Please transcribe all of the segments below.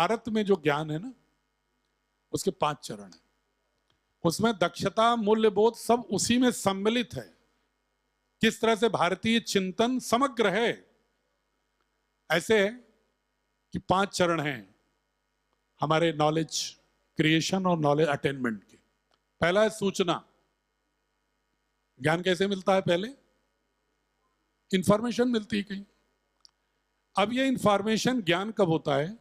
भारत में जो ज्ञान है ना, उसके 5 चरण है। उसमें दक्षता, मूल्यबोध सब उसी में सम्मिलित है। किस तरह से भारतीय चिंतन समग्र है, ऐसे है कि 5 चरण हैं हमारे नॉलेज क्रिएशन और नॉलेज अटेनमेंट के। पहला है सूचना। ज्ञान कैसे मिलता है? पहले इंफॉर्मेशन मिलती है कहीं। अब ये इंफॉर्मेशन, ज्ञान कब होता है,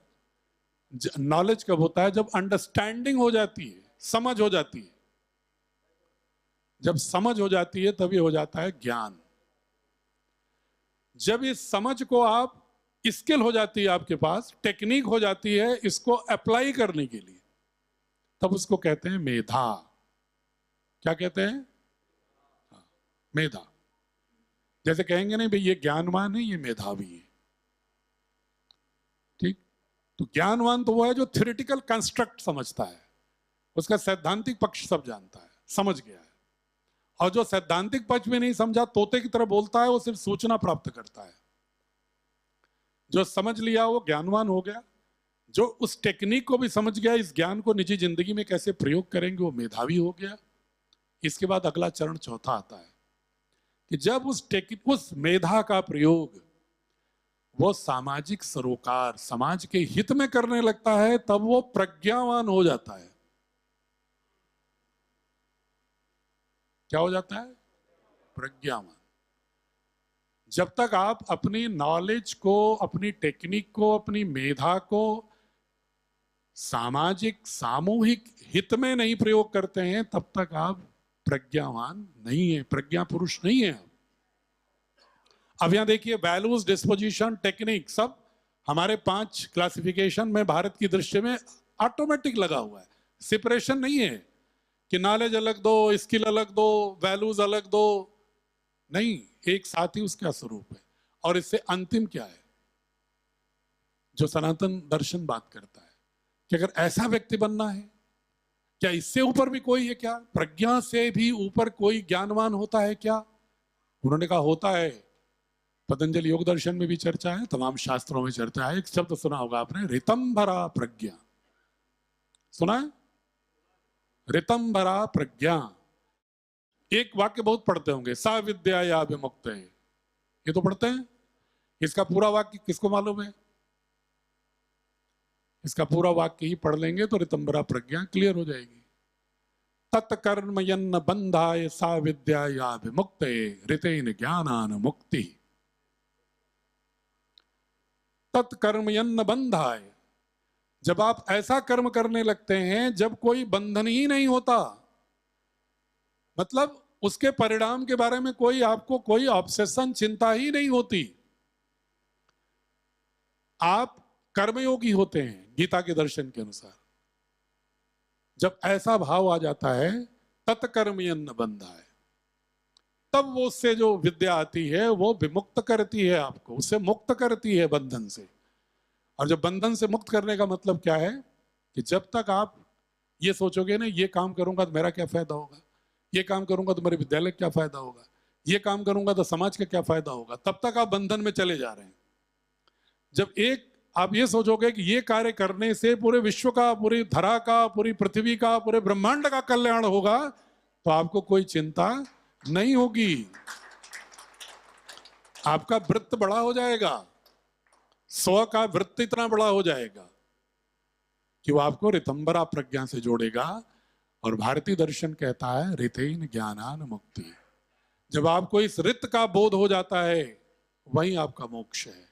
नॉलेज कब होता है? जब अंडरस्टैंडिंग हो जाती है, समझ हो जाती है। जब समझ हो जाती है तभी हो जाता है ज्ञान। जब इस समझ को आप, स्किल हो जाती है आपके पास, टेक्निक हो जाती है इसको अप्लाई करने के लिए, तब उसको कहते हैं मेधा। क्या कहते हैं? मेधा। जैसे कहेंगे नहीं भाई ये ज्ञानवान है, ये मेधावी है। ठीक? तो ज्ञानवान तो वो है जो थ्योरेटिकल कंस्ट्रक्ट समझता है, उसका सैद्धांतिक पक्ष सब जानता है, समझ गया है। और जो सैद्धांतिक पक्ष में नहीं समझा, तोते की तरह बोलता है, वो सिर्फ सूचना प्राप्त करता है। जो समझ लिया वो ज्ञानवान हो गया। जो उस टेक्निक को भी समझ गया, इस ज्ञान को निजी जिंदगी में कैसे प्रयोग करेंगे, वो मेधावी हो गया। इसके बाद अगला चरण चौथा आता है कि जब उस मेधा का प्रयोग वो सामाजिक सरोकार, समाज के हित में करने लगता है, तब वो प्रज्ञावान हो जाता है। क्या हो जाता है? प्रज्ञावान। जब तक आप अपनी नॉलेज को, अपनी टेक्निक को, अपनी मेधा को सामाजिक सामूहिक हित में नहीं प्रयोग करते हैं, तब तक आप प्रज्ञावान नहीं है, प्रज्ञा पुरुष नहीं है। अब यहां देखिए, वैल्यूज, डिस्पोजिशन, टेक्निक सब हमारे 5 क्लासिफिकेशन में भारत की दृष्टि में ऑटोमेटिक लगा हुआ है। सेपरेशन नहीं है कि नॉलेज अलग दो, स्किल अलग दो, वैल्यूज अलग दो, नहीं, एक साथ ही उसका स्वरूप है। और इससे अंतिम क्या है, जो सनातन दर्शन बात करता है कि अगर ऐसा व्यक्ति बनना है, क्या इससे ऊपर भी कोई है क्या? प्रज्ञा से भी ऊपर कोई ज्ञानवान होता है क्या? उन्होंने कहा होता है। पतंजलि योग दर्शन में भी चर्चा है, तमाम शास्त्रों में चर्चा है। एक शब्द सुना होगा आपने, ऋतंभरा प्रज्ञा। सुना है? ऋतंभरा प्रज्ञा। एक वाक्य बहुत पढ़ते होंगे, सा विद्या या विमुक्त है, ये तो पढ़ते हैं। इसका पूरा वाक्य किसको मालूम है? इसका पूरा वाक्य ही पढ़ लेंगे तो ऋतंभरा प्रज्ञा क्लियर हो जाएगी। तत्कर्मयन्न बंधाय सा विद्या या विमुक्त ऋतेन ज्ञानान मुक्ति। तत्कर्मयन्न बंधाय, जब आप ऐसा कर्म करने लगते हैं जब कोई बंधन ही नहीं होता, मतलब उसके परिणाम के बारे में कोई आपको कोई ऑब्सेशन, चिंता ही नहीं होती, आप कर्मयोगी होते हैं गीता के दर्शन के अनुसार। जब ऐसा भाव आ जाता है, तत्कर्मयन्न बंधाय, तब वो उससे जो विद्या आती है वो विमुक्त करती है आपको, उससे मुक्त करती है बंधन से। और जब बंधन से मुक्त करने का मतलब क्या है कि जब तक आप ये सोचोगे ना, ये काम करूंगा तो मेरा क्या फायदा होगा, ये काम करूंगा तो मेरे विद्यालय क्या फायदा होगा, ये काम करूंगा तो समाज का क्या फायदा होगा, तब तक आप बंधन में चले जा रहे हैं। जब एक आप ये सोचोगे कि ये कार्य करने से पूरे विश्व का, पूरी धरा का, पूरी पृथ्वी का, पूरे ब्रह्मांड का कल्याण होगा, तो आपको कोई चिंता नहीं होगी। आपका वृत्त बड़ा हो जाएगा, स्व का वृत्त इतना बड़ा हो जाएगा कि वो आपको ऋतंभरा प्रज्ञा से जोड़ेगा। और भारतीय दर्शन कहता है ऋतेन ज्ञानान मुक्ति। जब आपको इस ऋत का बोध हो जाता है, वही आपका मोक्ष है।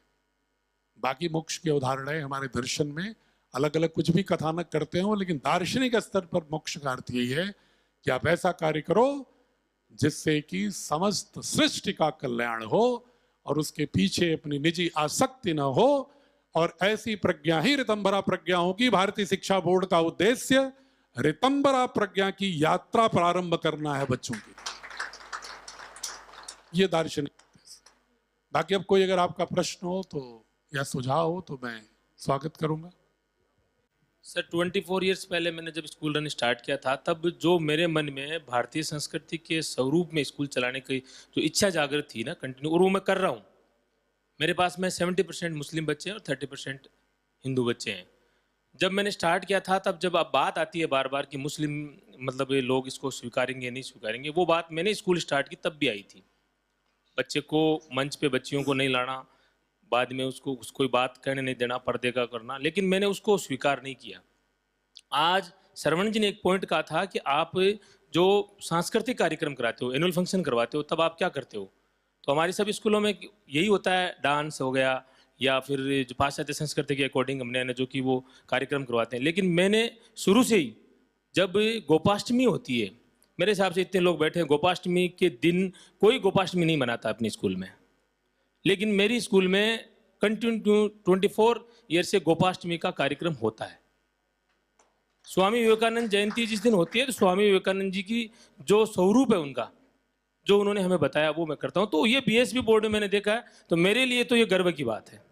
बाकी मोक्ष के उदाहरण है हमारे दर्शन में, अलग अलग कुछ भी कथानक करते हो, लेकिन दार्शनिक स्तर पर मोक्ष का अर्थ यही है कि आप ऐसा कार्य करो जिससे कि समस्त सृष्टि का कल्याण हो और उसके पीछे अपनी निजी आसक्ति न हो। और ऐसी प्रज्ञा ही ऋतंभरा प्रज्ञा होगी। भारतीय शिक्षा बोर्ड का उद्देश्य ऋतंभरा प्रज्ञा की यात्रा प्रारंभ करना है बच्चों की। ये दार्शनिक। बाकी अब कोई अगर आपका प्रश्न हो तो या सुझाव हो तो मैं स्वागत करूंगा। सर 24 ईयर्स पहले मैंने जब स्कूल रन स्टार्ट किया था, तब जो मेरे मन में भारतीय संस्कृति के स्वरूप में स्कूल चलाने की जो इच्छा जागृत थी ना कंटिन्यू, और वो मैं कर रहा हूँ। मेरे पास में 70% मुस्लिम बच्चे हैं और 30% हिंदू बच्चे हैं। जब मैंने स्टार्ट किया था तब जब अब बात आती है बार बार कि मुस्लिम मतलब ये लोग इसको स्वीकारेंगे नहीं स्वीकारेंगे, वो बात मैंने स्कूल स्टार्ट की तब भी आई थी। बच्चे को मंच पे बच्चियों को नहीं लाना, बाद में उसको कोई बात कहने नहीं देना, पर्दे का करना, लेकिन मैंने उसको स्वीकार नहीं किया। आज श्रवण जी ने एक पॉइंट कहा था कि आप जो सांस्कृतिक कार्यक्रम कराते हो, एनुअल फंक्शन करवाते हो, तब आप क्या करते हो? तो हमारे सब स्कूलों में यही होता है, डांस हो गया या फिर जो पाश्चात्य संस्कृति के अकॉर्डिंग हमने जो कि वो कार्यक्रम करवाते हैं। लेकिन मैंने शुरू से ही, जब गोपाष्टमी होती है, मेरे हिसाब से इतने लोग बैठे हैं, गोपाष्टमी के दिन कोई गोपाष्टमी नहीं मनाता अपने स्कूल में, लेकिन मेरी स्कूल में कंटिन्यू 24 ईयर से गोपाष्टमी का कार्यक्रम होता है। स्वामी विवेकानंद जयंती जिस दिन होती है तो स्वामी विवेकानंद जी की जो स्वरूप है उनका, जो उन्होंने हमें बताया, वो मैं करता हूँ। तो ये बीएसबी बोर्ड में मैंने देखा है, तो मेरे लिए तो ये गर्व की बात है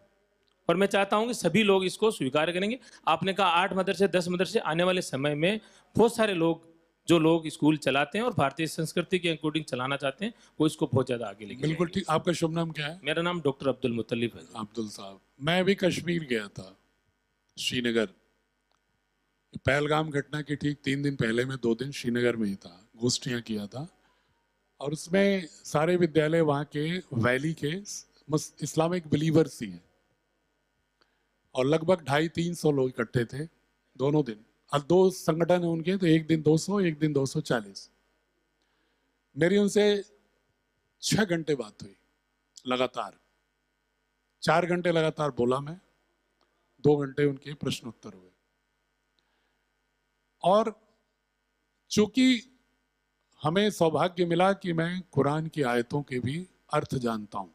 और मैं चाहता हूँ कि सभी लोग इसको स्वीकार करेंगे। आपने कहा 8 मदरसे 10 मदरसे, आने वाले समय में बहुत सारे लोग जो लोग स्कूल चलाते हैं और भारतीय संस्कृति के अकॉर्डिंग चलाना चाहते हैं, वो इसको बहुत ज़्यादा आगे लेके बिल्कुल ठीक। आपका शुभ नाम क्या है? मेरा नाम डॉक्टर अब्दुल मुतल्लिब है। अब्दुल साहब, मैं अभी कश्मीर गया था, श्रीनगर। पहलगाम घटना के ठीक 3 दिन पहले मैं 2 दिन श्रीनगर में ही था, गोष्ठियाँ किया था, और उसमें सारे विद्यालय वहाँ के वैली के इस्लामिक बिलीवर्स ही हैं, और लगभग 250-300 लोग इकट्ठे थे दोनों दिन। अब 2 संगठन है उनके, तो एक दिन 200, एक दिन 240। मेरी उनसे 6 घंटे बात हुई लगातार। 4 घंटे लगातार बोला मैं, 2 घंटे उनके प्रश्न उत्तर हुए। और चूंकि हमें सौभाग्य मिला कि मैं कुरान की आयतों के भी अर्थ जानता हूं,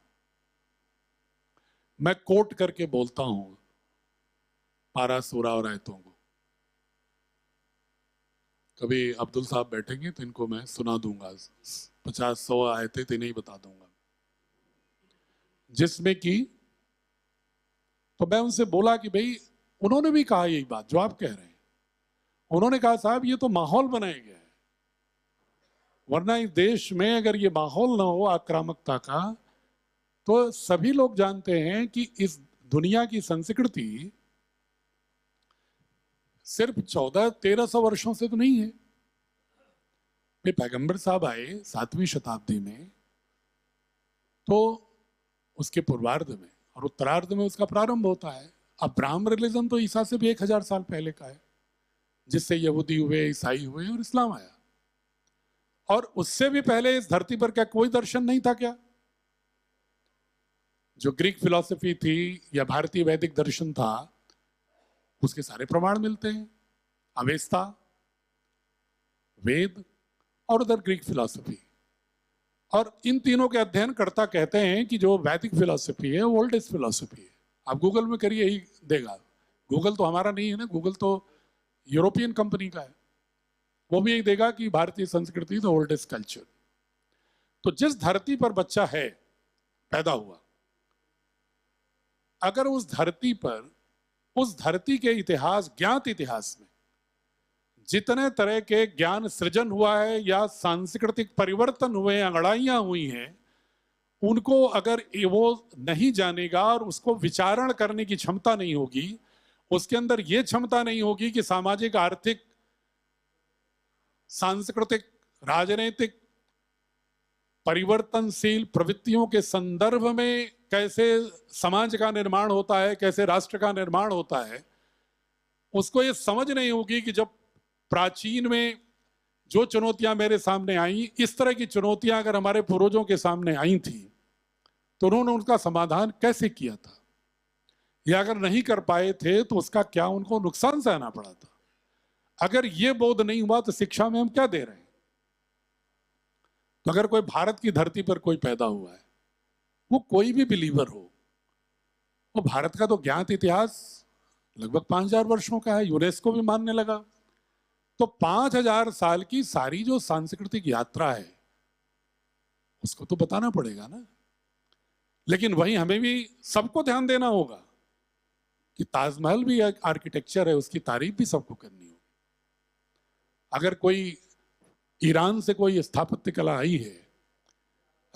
मैं कोट करके बोलता हूं पारा सूरा और आयतों को। कभी अब्दुल साहब बैठेंगे तो इनको मैं सुना दूंगा, 50-100 आयतें तो नहीं बता दूंगा, जिसमें कि, तो मैं उनसे बोला कि भाई, उन्होंने भी कहा यही बात जो आप कह रहे हैं। उन्होंने कहा साहब ये तो माहौल बनाया गया है, वरना इस देश में अगर ये माहौल ना हो आक्रामकता का, तो सभी लोग जानते हैं कि इस दुनिया की संस्कृति सिर्फ 1400-1300 वर्षों से तो नहीं है। फिर पैगंबर साहब आए 7वीं शताब्दी में, तो उसके पूर्वार्ध में और उत्तरार्ध में उसका प्रारंभ होता है। अब ब्राह्म रिलीजन तो ईसा से भी 1000 साल पहले का है, जिससे यहूदी हुए, ईसाई हुए और इस्लाम आया। और उससे भी पहले इस धरती पर क्या कोई दर्शन नहीं था क्या? जो ग्रीक फिलॉसफी थी या भारतीय वैदिक दर्शन था, उसके सारे प्रमाण मिलते हैं। अवेस्ता, वेद और उधर ग्रीक फिलॉसफी। और इन तीनों के अध्ययन करता कहते हैं कि जो वैदिक फिलॉसफी है वो ओल्डेस्ट फिलॉसफी है। आप गूगल में करिए, यही देगा। गूगल तो हमारा नहीं है ना, गूगल तो यूरोपियन कंपनी का है। वो भी यही देगा कि भारतीय संस्कृति द ओल्डेस्ट कल्चर। तो जिस धरती पर बच्चा है, पैदा हुआ, अगर उस धरती पर, उस धरती के इतिहास, ज्ञात इतिहास में जितने तरह के ज्ञान सृजन हुआ है या सांस्कृतिक परिवर्तन हुए, अंगड़ाइयां हुई हैं, उनको अगर वो नहीं जानेगा और उसको विचारण करने की क्षमता नहीं होगी, उसके अंदर ये क्षमता नहीं होगी कि सामाजिक, आर्थिक, सांस्कृतिक, राजनीतिक परिवर्तनशील प्रवृत्तियों के संदर्भ में कैसे समाज का निर्माण होता है, कैसे राष्ट्र का निर्माण होता है, उसको ये समझ नहीं होगी कि जब प्राचीन में जो चुनौतियां मेरे सामने आई, इस तरह की चुनौतियां अगर हमारे पूर्वजों के सामने आई थी, तो उन्होंने उनका समाधान कैसे किया था, या अगर नहीं कर पाए थे तो उसका क्या उनको नुकसान सहना पड़ा था। अगर ये बोध नहीं हुआ तो शिक्षा में हम क्या दे रहे हैं? तो अगर कोई भारत की धरती पर कोई पैदा हुआ है, वो कोई भी बिलीवर हो, वो भारत का तो ज्ञात इतिहास लगभग 5000 वर्षों का है, यूनेस्को भी मानने लगा। तो 5000 साल की सारी जो सांस्कृतिक यात्रा है, उसको तो बताना पड़ेगा ना। लेकिन वहीं हमें भी सबको ध्यान देना होगा कि ताजमहल भी एक आर्किटेक्चर है, उसकी तारीफ भी सबको करनी होगी। अगर कोई ईरान से कोई स्थापत्य कला आई है,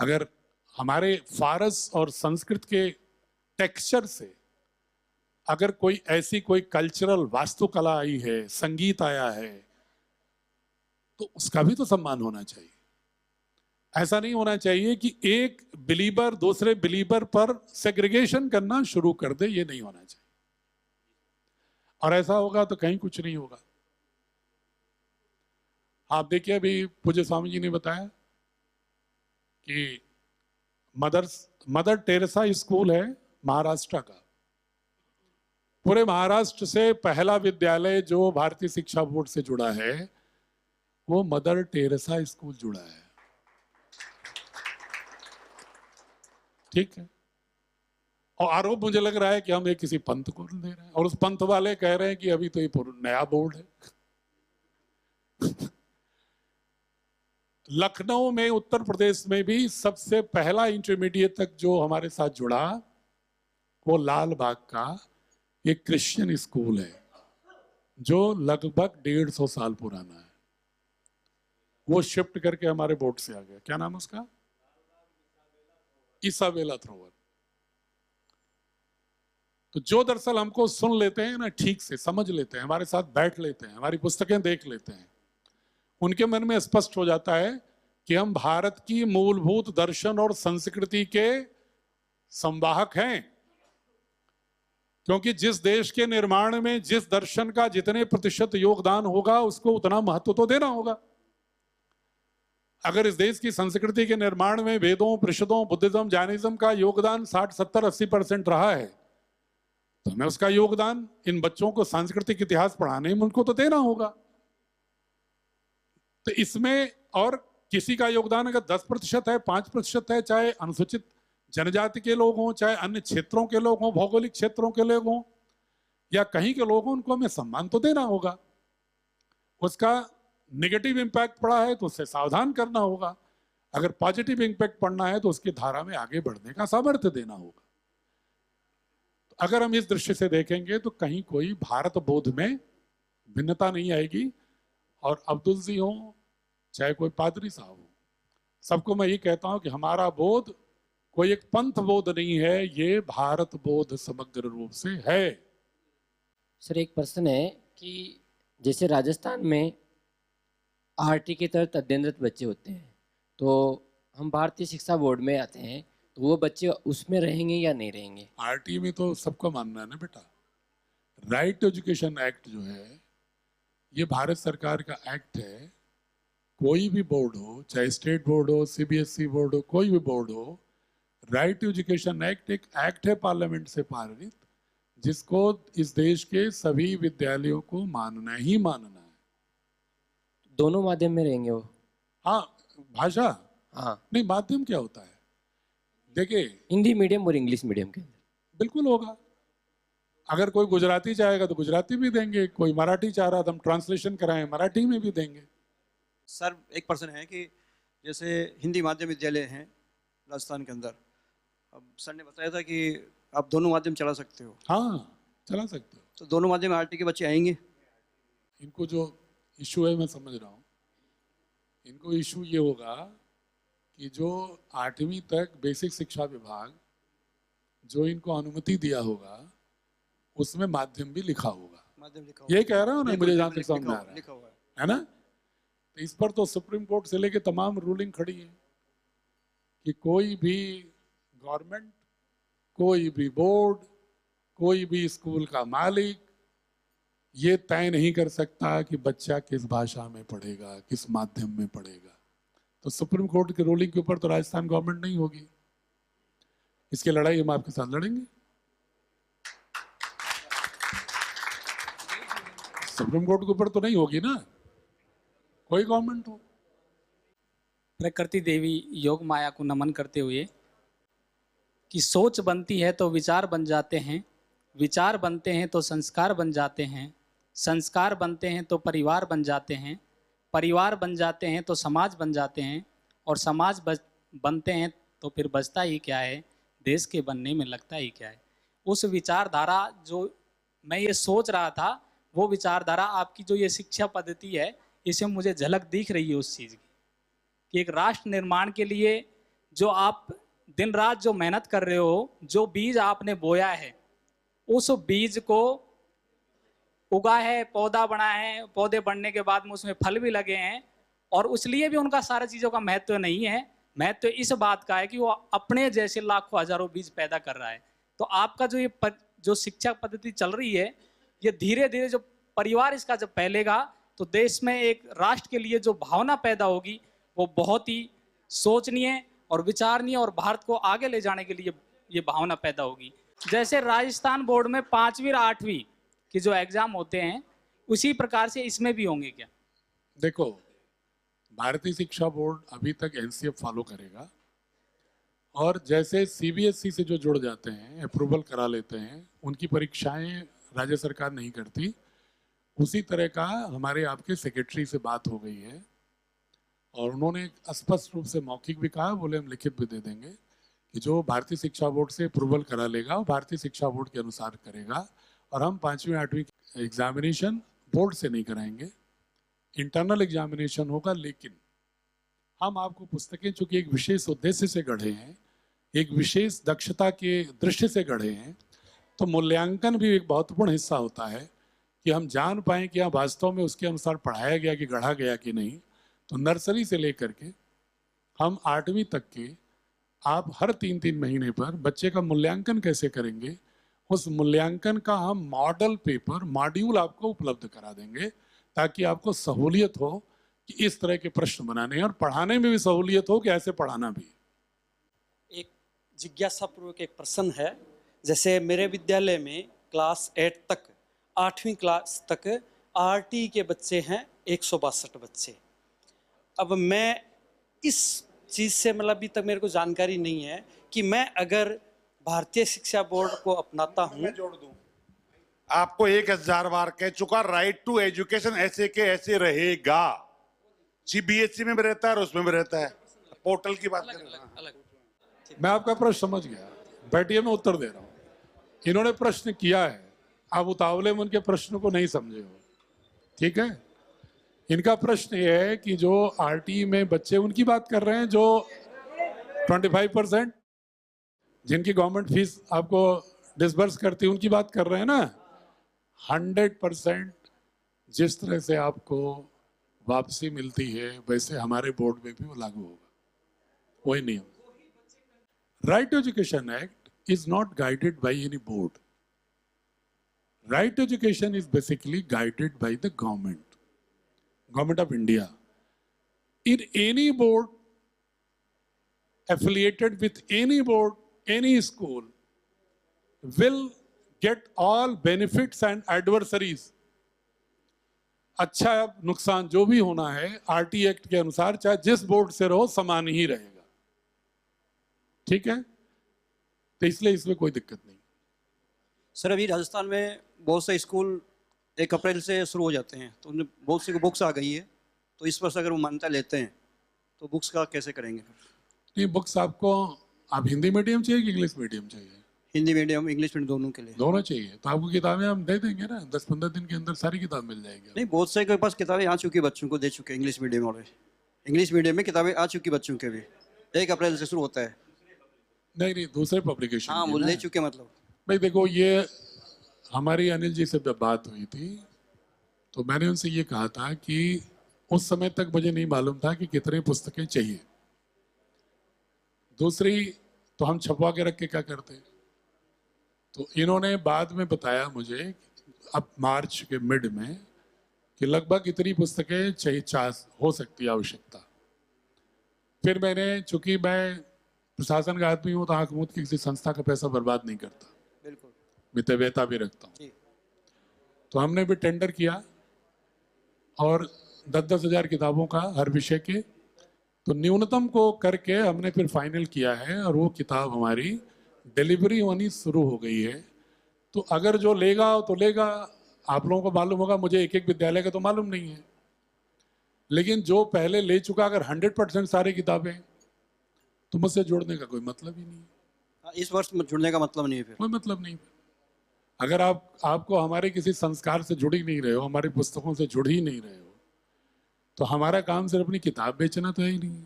अगर हमारे फारस और संस्कृत के टेक्सचर से अगर कोई ऐसी कोई कल्चरल वास्तुकला आई है, संगीत आया है, तो उसका भी तो सम्मान होना चाहिए। ऐसा नहीं होना चाहिए कि एक बिलीवर दूसरे बिलीवर पर सेग्रीगेशन करना शुरू कर दे, ये नहीं होना चाहिए। और ऐसा होगा तो कहीं कुछ नहीं होगा। आप देखिए, अभी पूज्य स्वामी जी ने बताया कि मदर टेरेसा स्कूल है महाराष्ट्र का। पूरे महाराष्ट्र से पहला विद्यालय जो भारतीय शिक्षा बोर्ड से जुड़ा है वो मदर टेरेसा स्कूल जुड़ा है। ठीक है। और आरोप मुझे लग रहा है कि हम एक किसी पंथ को दे रहे हैं, और उस पंथ वाले कह रहे हैं कि अभी तो ये नया बोर्ड है। लखनऊ में, उत्तर प्रदेश में भी सबसे पहला इंटरमीडिएट तक जो हमारे साथ जुड़ा वो लाल बाग का एक क्रिश्चियन स्कूल है जो लगभग 150 साल पुराना है। वो शिफ्ट करके हमारे बोर्ड से आ गया। क्या नाम है उसका? Isabella thrower. तो जो दरअसल हमको सुन लेते हैं ना, ठीक से समझ लेते हैं, हमारे साथ बैठ लेते हैं, हमारी पुस्तकें देख लेते हैं, उनके मन में स्पष्ट हो जाता है कि हम भारत की मूलभूत दर्शन और संस्कृति के संवाहक हैं। क्योंकि जिस देश के निर्माण में जिस दर्शन का जितने प्रतिशत योगदान होगा उसको उतना महत्व तो देना होगा। अगर इस देश की संस्कृति के निर्माण में वेदों, परिषदों, बुद्धिज्म, जैनिज्म का योगदान 60, 70, 80% रहा है, तो हमें उसका योगदान इन बच्चों को सांस्कृतिक इतिहास पढ़ाने में उनको तो देना होगा। तो इसमें और किसी का योगदान अगर 10% है, 5% है, चाहे अनुसूचित जनजाति के लोग हों, चाहे अन्य क्षेत्रों के लोग हों, भौगोलिक क्षेत्रों के लोग हों, या कहीं के लोग हों, उनको हमें सम्मान तो देना होगा। उसका नेगेटिव इंपैक्ट पड़ा है तो उससे सावधान करना होगा। अगर पॉजिटिव इंपैक्ट पड़ना है तो उसकी धारा में आगे बढ़ने का सामर्थ्य देना होगा। तो अगर हम इस दृष्टि से देखेंगे तो कहीं कोई भारत बोध में भिन्नता नहीं आएगी। और अब्दुल जी हो चाहे कोई पादरी साहब हो, सबको मैं ये कहता हूं कि हमारा बोध कोई एक पंथ बोध नहीं है, ये भारत बोध समग्र रूप से है। सर एक प्रश्न है कि जैसे राजस्थान में आरटी के तहत अध्ययनरत बच्चे होते हैं, तो हम भारतीय शिक्षा बोर्ड में आते हैं, तो वो बच्चे उसमें रहेंगे या नहीं रहेंगे? आरटी में तो सबका मानना है ना बेटा। राइट टू एजुकेशन एक्ट जो है ये भारत सरकार का एक्ट है। कोई भी बोर्ड हो, चाहे स्टेट बोर्ड हो, सीबीएसई बोर्ड हो, कोई भी बोर्ड हो, राइट टू एजुकेशन एक्ट एक एक्ट है पार्लियामेंट से पारित, जिसको इस देश के सभी विद्यालयों को मानना ही मानना है। दोनों माध्यम में रहेंगे वो? हाँ, भाषा हाँ नहीं, माध्यम क्या होता है? देखिए, हिंदी मीडियम और इंग्लिश मीडियम के अंदर बिल्कुल होगा। अगर कोई गुजराती चाहेगा तो गुजराती भी देंगे, कोई मराठी चाह रहा तो हम ट्रांसलेशन कराएं, मराठी में भी देंगे। सर एक प्रश्न है कि जैसे हिंदी माध्यम विद्यालय हैं राजस्थान के अंदर, अब सर ने बताया था कि आप दोनों माध्यम चला सकते हो, हाँ चला सकते हो। तो दोनों माध्यम में आरटी के बच्चे आएंगे? इनको जो इशू है मैं समझ रहा हूँ। इनको इशू ये होगा कि जो 8वीं तक बेसिक शिक्षा विभाग जो इनको अनुमति दिया होगा उसमें माध्यम भी लिखा होगा। माध्यम लिखा ये कह रहा हूँ ना, मुझे जहाँ तक लिखा समझ आ हुआ रहा लिखा हुआ है ना। तो इस पर तो सुप्रीम कोर्ट से लेके तमाम रूलिंग खड़ी है कि कोई भी गवर्नमेंट, कोई भी बोर्ड, कोई भी स्कूल का मालिक ये तय नहीं कर सकता कि बच्चा किस भाषा में पढ़ेगा, किस माध्यम में पढ़ेगा। तो सुप्रीम कोर्ट की रूलिंग के ऊपर तो राजस्थान गवर्नमेंट नहीं होगी। इसकी लड़ाई हम आपके साथ लड़ेंगे। सुप्रीम कोर्ट के ऊपर तो नहीं होगी ना, कोई गवर्नमेंट हो। प्रकृति देवी योग माया को नमन करते हुए कि सोच बनती है तो विचार बन जाते हैं, विचार बनते हैं तो संस्कार बन जाते हैं, संस्कार बनते हैं तो परिवार बन जाते हैं, परिवार बन जाते हैं तो समाज बन जाते हैं, और समाज बनते हैं तो फिर बचता ही क्या है, देश के बनने में लगता ही क्या है। उस विचारधारा जो मैं ये सोच रहा था, वो विचारधारा आपकी जो ये शिक्षा पद्धति है, इसे मुझे झलक दिख रही है उस चीज़ की कि एक राष्ट्र निर्माण के लिए जो आप दिन रात जो मेहनत कर रहे हो, जो बीज आपने बोया है, उस बीज को उगा है, पौधा बना है, पौधे बढ़ने के बाद में उसमें फल भी लगे हैं, और उसलिए भी उनका सारी चीज़ों का महत्व नहीं है। महत्व इस बात का है कि वो अपने जैसे लाखों हजारों बीज पैदा कर रहा है। तो आपका जो जो शिक्षा पद्धति चल रही है, ये धीरे धीरे जो परिवार इसका जब फैलेगा तो देश में एक राष्ट्र के लिए जो भावना पैदा होगी वो बहुत ही सोचनीय और विचारणीय, और भारत को आगे ले जाने के लिए ये भावना पैदा होगी। जैसे राजस्थान बोर्ड में 5वीं और 8वीं के जो एग्जाम होते हैं, उसी प्रकार से इसमें भी होंगे क्या? देखो, भारतीय शिक्षा बोर्ड अभी तक एनसीएफ फॉलो करेगा, और जैसे सीबीएसई से जो जुड़ जाते हैं, अप्रूवल करा लेते हैं, उनकी परीक्षाएं राज्य सरकार नहीं करती, उसी तरह का हमारे आपके सेक्रेटरी से बात हो गई है, और उन्होंने स्पष्ट रूप से मौखिक भी कहा, बोले हम लिखित भी दे देंगे कि जो भारतीय शिक्षा बोर्ड से अप्रूवल करा लेगा वो भारतीय शिक्षा बोर्ड के अनुसार करेगा, और हम 5वीं 8वीं एग्जामिनेशन बोर्ड से नहीं कराएंगे, इंटरनल एग्जामिनेशन होगा। लेकिन हम आपको पुस्तकें चूंकि एक विशेष उद्देश्य से गढ़े हैं, एक विशेष दक्षता के दृष्टि से गढ़े हैं, तो मूल्यांकन भी एक महत्वपूर्ण हिस्सा होता है कि हम जान पाएं कि यहाँ वास्तव में उसके अनुसार पढ़ाया गया कि गढ़ा गया कि नहीं। तो नर्सरी से लेकर के हम 8वीं तक के आप हर 3-3 महीने पर बच्चे का मूल्यांकन कैसे करेंगे, उस मूल्यांकन का हम मॉडल पेपर मॉड्यूल आपको उपलब्ध करा देंगे, ताकि आपको सहूलियत हो कि इस तरह के प्रश्न बनाने हैं, और पढ़ाने में भी सहूलियत हो कि ऐसे पढ़ाना भी। एक जिज्ञासापूर्वक एक प्रश्न है, जैसे मेरे विद्यालय में क्लास 8 तक 8वीं क्लास तक आरटी के बच्चे हैं 162 बच्चे। अब मैं इस चीज़ से मतलब अभी तक मेरे को जानकारी नहीं है कि मैं अगर भारतीय शिक्षा बोर्ड को अपनाता हूँ, जोड़ दूं, आपको 1000 बार कह चुका, राइट टू एजुकेशन ऐसे के ऐसे रहेगा। सीबीएसई में भी रहता है और उसमें भी रहता है। पोर्टल की बात कर रहे हैं। मैं आपका प्रश्न समझ गया, बैठिए मैं उत्तर दे रहा हूँ। इन्होंने प्रश्न किया है, आप उतावले में उनके प्रश्न को नहीं समझे हो, ठीक है। इनका प्रश्न ये है कि जो आरटी में बच्चे, उनकी बात कर रहे हैं जो 25% जिनकी गवर्नमेंट फीस आपको डिसबर्स करती है, उनकी बात कर रहे हैं ना। 100% जिस तरह से आपको वापसी मिलती है वैसे हमारे बोर्ड में भी वो लागू होगा, वही नियम। Right to education act is not guided by any board. Right to education is basically guided by the government of India. In any board, affiliated with any board, any school will get all benefits and adversaries. अच्छा नुकसान जो भी होना है RT act के अनुसार, चाहे जिस बोर्ड से रहो समान ही रहेगा, ठीक है। तो इसलिए इसमें कोई दिक्कत नहीं। सर, अभी राजस्थान में बहुत से स्कूल 1 अप्रैल से शुरू हो जाते हैं, तो उनमें बहुत सी बुक्स आ गई है, तो इस पर से अगर वो मान्यता लेते हैं तो बुक्स का कैसे करेंगे? ये बुक्स आपको, आप हिंदी मीडियम चाहिए कि इंग्लिश मीडियम चाहिए? हिंदी मीडियम इंग्लिश मीडियम दोनों के लिए। दोनों चाहिए, तो आपको किताबें हम दे देंगे ना, 10-15 दिन के अंदर सारी किताब मिल जाएगी। नहीं, बहुत से के पास किताबें आ चुकी, बच्चों को दे चुके हैं, इंग्लिश मीडियम वाले। इंग्लिश मीडियम में किताबें आ चुकी बच्चों के भी, 1 अप्रैल से शुरू होता है। नहीं, दूसरे पब्लिकेशन। हाँ, वो ले चुके। मतलब भाई देखो, ये हमारी अनिल जी से जब बात हुई थी तो मैंने उनसे ये कहा था कि उस समय तक मुझे नहीं मालूम था कि कितनी पुस्तकें चाहिए। दूसरी, तो हम छपवा के रख के क्या करते, तो इन्होंने बाद में बताया मुझे अब मार्च के मिड में कि लगभग इतनी पुस्तकें चाहिए, हो सकती है आवश्यकता। फिर मैंने, चूंकि मैं प्रशासन का आदमी हूँ तो आंख मूंद की किसी संस्था का पैसा बर्बाद नहीं करता, बिल्कुल मितव्ययता भी रखता हूँ। तो हमने भी टेंडर किया और 10-10 हज़ार किताबों का हर विषय के, तो न्यूनतम को करके हमने फिर फाइनल किया है, और वो किताब हमारी डिलीवरी होनी शुरू हो गई है। तो अगर जो लेगा तो लेगा, आप लोगों को मालूम होगा, मुझे एक एक विद्यालय का तो मालूम नहीं है, लेकिन जो पहले ले चुका अगर 100% सारी किताबें, तो मुझसे जोड़ने का कोई मतलब ही नहीं है। इस वर्ष जुड़ने का मतलब नहीं है, फिर कोई मतलब नहीं। अगर आपको हमारे किसी संस्कार से जुड़ ही नहीं रहे हो, हमारी पुस्तकों से जुड़ ही नहीं रहे हो, तो हमारा काम सिर्फ अपनी किताब बेचना तो है ही नहीं।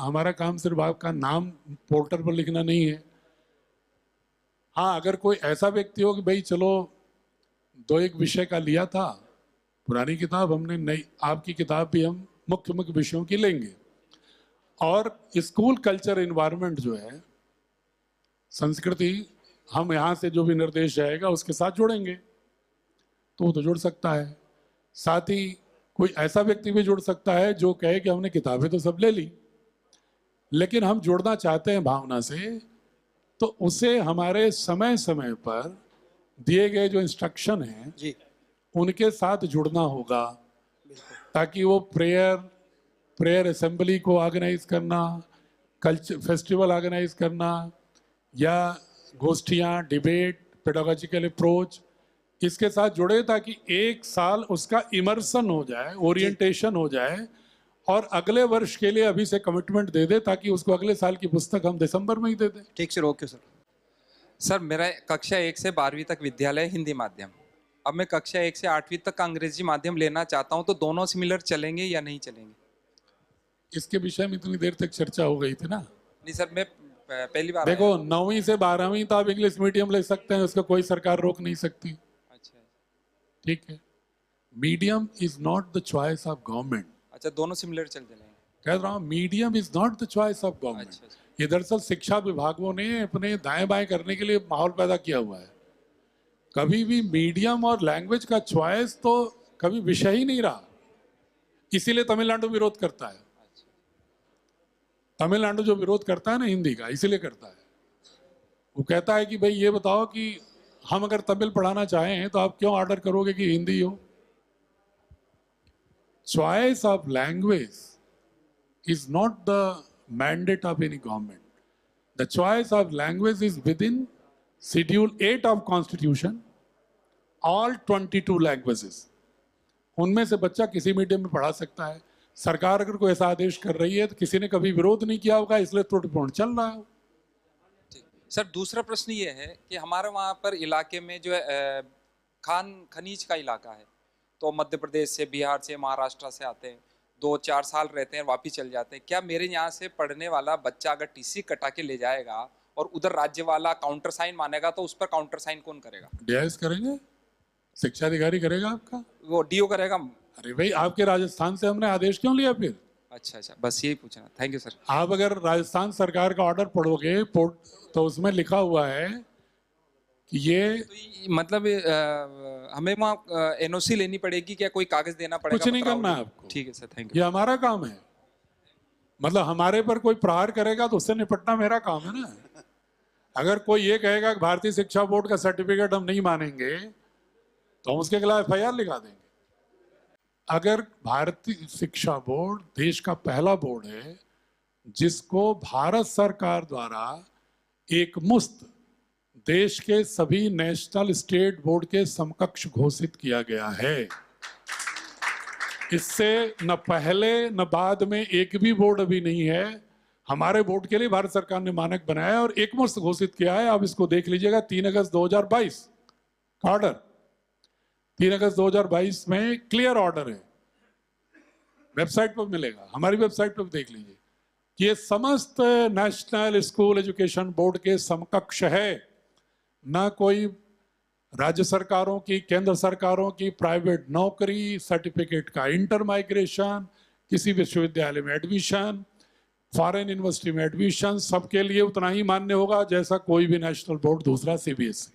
हमारा काम सिर्फ आपका नाम पोर्टल पर लिखना नहीं है। हाँ, अगर कोई ऐसा व्यक्ति हो कि भाई चलो 2-1 विषय का लिया था, पुरानी किताब हमने नई, आपकी किताब भी हम मुख्य मुख्य विषयों की लेंगे, और स्कूल कल्चर इन्वायरमेंट जो है, संस्कृति, हम यहाँ से जो भी निर्देश जाएगा उसके साथ जोड़ेंगे, तो वो तो जुड़ सकता है। साथ ही कोई ऐसा व्यक्ति भी जुड़ सकता है जो कहे कि हमने किताबें तो सब ले ली, लेकिन हम जुड़ना चाहते हैं भावना से, तो उसे हमारे समय समय पर दिए गए जो इंस्ट्रक्शन हैं जी उनके साथ जुड़ना होगा, ताकि वो प्रेयर असेंबली को ऑर्गेनाइज करना, कल्चर फेस्टिवल ऑर्गेनाइज करना, या गोष्ठियाँ, डिबेट, पेडागोजिकल अप्रोच, इसके साथ जुड़े, ताकि 1 साल उसका इमर्सन हो जाए, ओरिएंटेशन हो जाए, और अगले वर्ष के लिए अभी से कमिटमेंट दे दे, ताकि उसको अगले साल की पुस्तक हम दिसंबर में ही दे दें। ठीक सर, ओके सर। सर मेरा कक्षा 1 से 12वीं तक विद्यालय हिंदी माध्यम, अब मैं कक्षा 1 से 8वीं तक का अंग्रेजी माध्यम लेना चाहता हूं, तो दोनों सिमिलर चलेंगे या नहीं चलेंगे? इसके विषय में इतनी देर तक चर्चा हो गई थी ना। नहीं सर, मैं पहली बार देखो 9वीं से 12वीं तो आप इंग्लिश मीडियम ले सकते हैं, उसको कोई सरकार रोक नहीं सकती। अच्छा ठीक है, medium is not the choice of government. अच्छा, दोनों सिमिलर चल चलेंगे। कह रहा हूँ medium is not the choice of government. अच्छा, अच्छा। ये दरअसल शिक्षा विभागों ने अपने दाएं बाएं करने के लिए माहौल पैदा किया हुआ है। कभी भी मीडियम और लैंग्वेज का चॉइस तो कभी विषय ही नहीं रहा, इसीलिए तमिलनाडु विरोध करता है। तमिलनाडु जो विरोध करता है ना हिंदी का, इसीलिए करता है। वो कहता है कि भाई ये बताओ कि हम अगर तमिल पढ़ाना चाहें तो आप क्यों ऑर्डर करोगे कि हिंदी हो। Choice of language is not the mandate of any government. The choice of language is within Schedule 8 of Constitution, all 22 languages. उनमें से बच्चा किसी मीडियम में पढ़ा सकता है। सरकार अगर कोई ऐसा आदेश कर रही है तो किसी ने कभी विरोध नहीं किया होगा, इसलिए त्रुटिपूर्ण चल रहा है। ठीक सर, दूसरा प्रश्न ये है कि हमारे वहाँ पर इलाके में जो है खनिज का इलाका है, तो मध्य प्रदेश से, बिहार से, महाराष्ट्र से आते हैं, 2-4 साल रहते हैं, वापिस चल जाते हैं। क्या मेरे यहाँ से पढ़ने वाला बच्चा अगर टीसी कटा के ले जाएगा और उधर राज्य वाला काउंटर साइन मानेगा, तो उस पर काउंटर साइन कौन करेगा? डीआईएस करेंगे, शिक्षा अधिकारी करेगा आपका। वो डीओ करेगा? अरे भाई, आपके राजस्थान से हमने आदेश क्यों लिया फिर? अच्छा अच्छा, बस यही पूछना। Thank you sir. आप अगर राजस्थान सरकार का ऑर्डर पढ़ोगे तो उसमें लिखा हुआ है कि ये मतलब हमें वहाँ एनओसी लेनी पड़ेगी क्या? कोई कागज देना पड़ेगा? कुछ नहीं करना है आपको। ठीक है सर, थैंक यू। ये हमारा काम है, मतलब हमारे पर कोई प्रहार करेगा तो उससे निपटना मेरा काम है ना। अगर कोई ये कहेगा कि भारतीय शिक्षा बोर्ड का सर्टिफिकेट हम नहीं मानेंगे तो हम उसके खिलाफ FIR लिखा देंगे। अगर भारतीय शिक्षा बोर्ड देश का पहला बोर्ड है जिसको भारत सरकार द्वारा एक मुश्त देश के सभी नेशनल स्टेट बोर्ड के समकक्ष घोषित किया गया है, इससे न पहले न बाद में एक भी बोर्ड अभी नहीं है। हमारे बोर्ड के लिए भारत सरकार ने मानक बनाया और एकमुश्त घोषित किया है। आप इसको देख लीजिएगा, 3 अगस्त 2022 का ऑर्डर, 3 अगस्त 2022 में क्लियर ऑर्डर है, वेबसाइट पर मिलेगा, हमारी वेबसाइट पर देख लीजिए कि ये समस्त नेशनल स्कूल एजुकेशन बोर्ड के समकक्ष है। ना कोई राज्य सरकारों की, केंद्र सरकारों की प्राइवेट नौकरी, सर्टिफिकेट का इंटर माइग्रेशन, किसी विश्वविद्यालय में एडमिशन, फॉरेन यूनिवर्सिटी में एडमिशन, सबके लिए उतना ही मान्य होगा जैसा कोई भी नेशनल बोर्ड दूसरा CBSE।